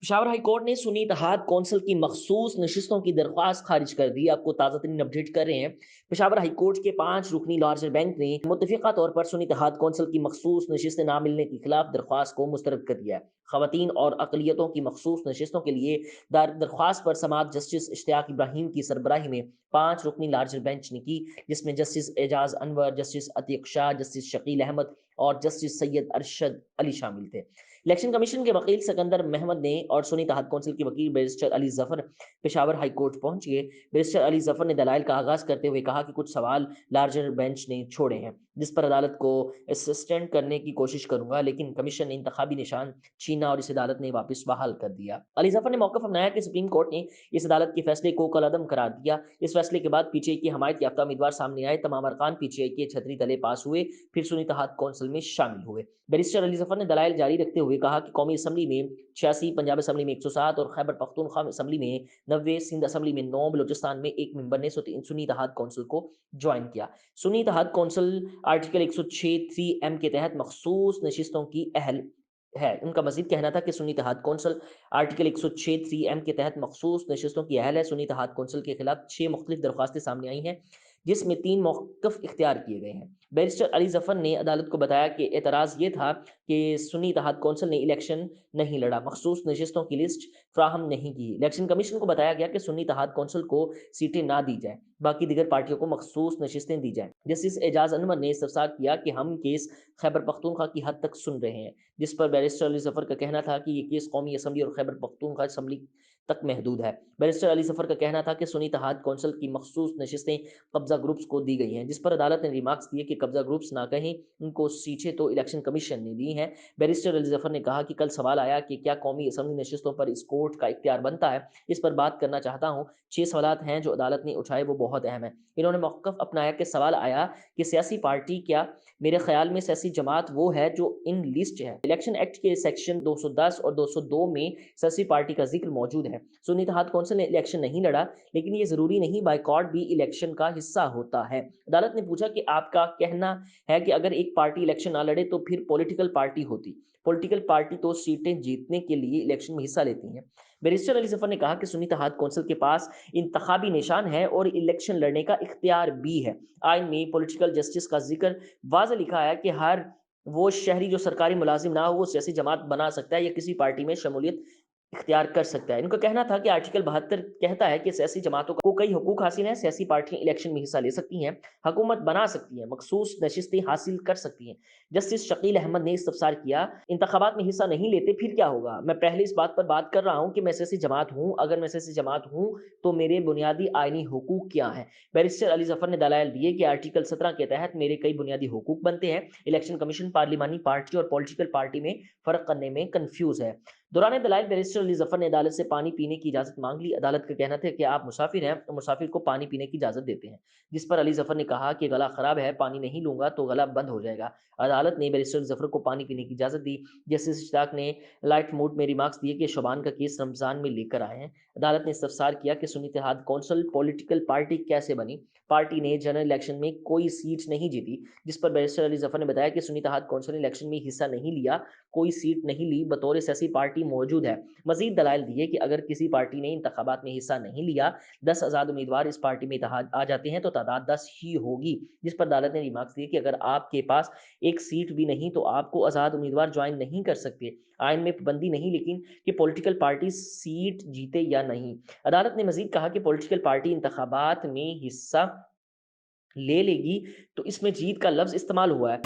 Peshawar high court ने सुन्नी इत्तेहाद council की मखसूस नशिस्तों की दरख्वास्त खारिज कर दी। आपको ताज़ा तरीन अपडेट कर रहे हैं। पेशावर हाई कोर्ट के 5 रुकनी लार्जर बेंच ने मुत्तफ़िक़ा तौर पर सुन्नी इत्तेहाद कौंसिल की मखसूस नशिस्तें ना मिलने के खिलाफ दरख्वास्त को मुस्तरद कर दिया है। ख़वातीन और अक़लियतों की मखसूस नशिस्तों के लिए दरख्वास्त पर समाअत जस्टिस इश्तियाक इब्राहीम की सरबराही में 5 रुकनी लार्जर बेंच ने की, जिसमें justice Ejaz Anwar, justice Atiq Shah, justice Shakeel Ahmed और जस्टिस सैयद अरशद अली शामिल थे। इलेक्शन कमीशन के वकील सिकंदर महमद ने और सुन्नी इत्तेहाद कौंसिल के वकील barrister Ali Zafar Peshawar high court पहुंच गए। बैरिस्टर अली जफर ने दलाइल का आगाज करते हुए कहा कि कुछ सवाल लार्जर बेंच ने छोड़े हैं, जिस पर अदालत को असिस्टेंट करने की कोशिश करूंगा, लेकिन कमीशन ने इंतखाबी निशान छीना और इस अदालत ने वापस बहाल कर दिया। अली जफर ने मौकफ अपनाया कि सुप्रीम कोर्ट ने इस अदालत के फैसले को कलअदम करार दिया। इस फैसले के बाद पीटीआई की हमायत याफ्ता उम्मीदवार सामने आए। तमाम अरकान पीटीआई के छतरी तले पास हुए, फिर सुन्नी इत्तेहाद कौंसिल में शामिल हुए। बैरिस्टर अली जफर ने दलाइल जारी रखते हुए कहा कि कौमी असम्बली में 86, पंजाब असम्बली में 107 और खैबर पख्तूनख्वा असम्बली में 90, सिंध असम्बली में 9, बलूचिस्तान में एक मेंबर ने सुन्नी इत्तेहाद कौंसिल को ज्वाइन किया। सुन्नी इत्तेहाद कौंसिल आर्टिकल 106(3)(m के तहत मखसूस नशिस्तों की अहल है। उनका मजीद कहना था कि सुन्नी इत्तेहाद कौंसिल आर्टिकल 106(3)(m के तहत मखसूस नशिस्तों की अहल है। सुन्नी इत्तेहाद कौंसिल के खिलाफ 6 मुख्तलिफ दरख्वास्तें सामने आई हैं, जिसमें 3 मौक़िफ़ इख्तियार किए गए हैं। बैरिस्टर अली जफर ने अदालत को बताया कि एतराज़ ये था कि सुन्नी इत्तेहाद कौंसिल ने इलेक्शन नहीं लड़ा, मखसूस नशिस्तों की लिस्ट फ्राहम नहीं की। इलेक्शन कमीशन को बताया गया कि सुन्नी इत्तेहाद कौंसिल को सीटें ना दी जाए, बाकी दीगर पार्टियों को मखसूस नशिस्तें दी जाएं। जस्टिस एजाज अनवर ने इस्तफसार किया कि हम केस खैबर पख्तूनख्वा की हद तक सुन रहे हैं, जिस पर बैरिस्टर अली जफर का कहना था कि ये केस कौमी असम्बली और खैबर पख्तूनख्वा असम्बली तक महदूद है। बैरिस्टर अली जफर का कहना था कि सुन्नी इत्तेहाद कौंसिल की मखसूस नशिस्तें कब्जा ग्रुप्स को दी गई हैं, जिस पर अदालत ने रिमार्क्स दिए कि कब्जा ग्रुप्स ना कहें, उनको सीटें तो इलेक्शन कमीशन ने दी हैं। बैरिस्टर अली जफर ने कहा कि कल सवाल आया कि क्या कौमी असम्बली नशिस्तों पर इस कोर्ट का इख्तियार बनता है। इस पर बात करना चाहता हूँ। 6 सवालात हैं जो अदालत ने उठाए, वो बहुत अहम है। इन्होंने मौक़िफ़ अपनाया कि सवाल आया कि सियासी पार्टी क्या, मेरे ख्याल में सियासी जमात वो है जो इन लिस्ट है। इलेक्शन एक्ट के सेक्शन 210 और 202 में सियासी पार्टी का जिक्र मौजूद है। सुन्नी इत्तेहाद कौंसिल ने इलेक्शन नहीं लड़ा, लेकिन ये ज़रूरी नहीं, बायकॉट भी इलेक्शन का हिस्सा होता है। अदालत ने पूछा कि आपका कहना है कि अगर एक पार्टी इलेक्शन ना लड़े तो फिर पॉलिटिकल पार्टी होती। पॉलिटिकल पार्टी तो सीटें जीतने के लिए इलेक्शन में हिस्सा लेती हैं। बैरिस्टर अली जफर ने कहा कि सुन्नी इत्तेहाद कौंसिल के पास इंतखाबी निशान है और इलेक्शन लड़ने का इख्तियार भी है। आइन में पॉलिटिकल जस्टिस का जिक्र वाज़ेह लिखा है कि हर वो शहरी जो सरकारी मुलाजिम ना हो, वो सियासी जमात बना सकता है या किसी पार्टी में शमूलियत इख्तियार कर सकता है। इनका कहना था कि आर्टिकल 72 कहता है कि सियासी जमातों को कई हुकूक हासिल हैं, सियासी पार्टियां इलेक्शन में हिस्सा ले सकती हैं, हुकूमत बना सकती हैं, मखसूस नशिस्तें हासिल कर सकती हैं। जस्टिस शकील अहमद ने इस्तफसार किया, इंतखाबात में हिस्सा नहीं लेते फिर क्या होगा? मैं पहले इस बात पर बात कर रहा हूँ कि मैं सियासी जमात हूँ। अगर मैं सियासी जमात हूँ तो मेरे बुनियादी आइनी हुकूक क्या हैं? बैरिस्टर अली जफर ने दलाइल दिए कि आर्टिकल 17 के तहत मेरे कई बुनियादी हुकूक बनते हैं। इलेक्शन कमीशन पार्लिमानी पार्टी और पॉलिटिकल पार्टी में फ़र्क करने में कन्फ्यूज़ है। दौरान दलाइल बैरिस्टर अली जफर ने अदालत से पानी पीने की इजाज़त मांग ली। अदालत का कहना था कि आप मुसाफिर हैं और मुसाफिर को पानी पीने की इजाज़त देते हैं, जिस पर अली जफर ने कहा कि गला खराब है, पानी नहीं लूंगा तो गला बंद हो जाएगा। अदालत ने बैरिस्टर अली जफर को पानी पीने की इजाज़त दी। जस्टिस इश्तियाक ने लाइट मूड में रिमार्क्स दिए कि शोबान का केस रमज़ान में लेकर आए हैं। अदालत ने इस्तफसार किया कि सुन्नी इत्तेहाद कौंसिल पॉलिटिकल पार्टी कैसे बनी। पार्टी ने जनरल इलेक्शन में कोई सीट नहीं जीती, जिस पर बैरिस्टर अली जफर ने बताया कि सुन्नी इत्तेहाद कौंसिल ने इलेक्शन में हिस्सा नहीं लिया, कोई सीट नहीं ली, बतौर सियासी पार्टी मौजूद है। मजीद दलाइल दिए कि अगर किसी पार्टी ने इंतखाबात में हिस्सा नहीं लिया, 10 आज़ाद उम्मीदवार इस पार्टी में इत्तेहाद आ जाते हैं तो तादाद 10 ही होगी। जिस पर अदालत ने रिमार्क्स दिए कि अगर आपके पास एक सीट भी नहीं तो आपको आज़ाद उम्मीदवार ज्वाइन नहीं कर सकते। आइन में पाबंदी नहीं, लेकिन कि पॉलिटिकल पार्टी सीट जीते या नहीं। अदालत ने मजीद कहा कि पॉलिटिकल पार्टी इंतखाबात में हिस्सा ले लेगी तो इसमें जीत का लफ्ज़ इस्तेमाल हुआ है।